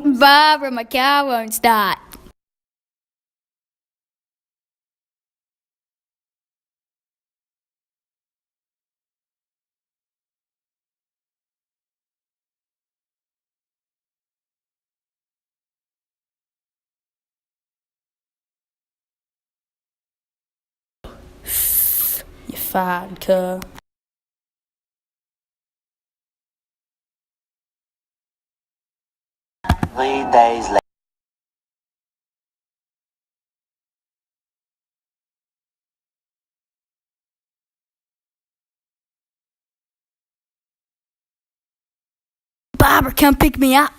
Barbara, my car won't start. You fine, cuh. 3 days later. Barbara, come pick me up.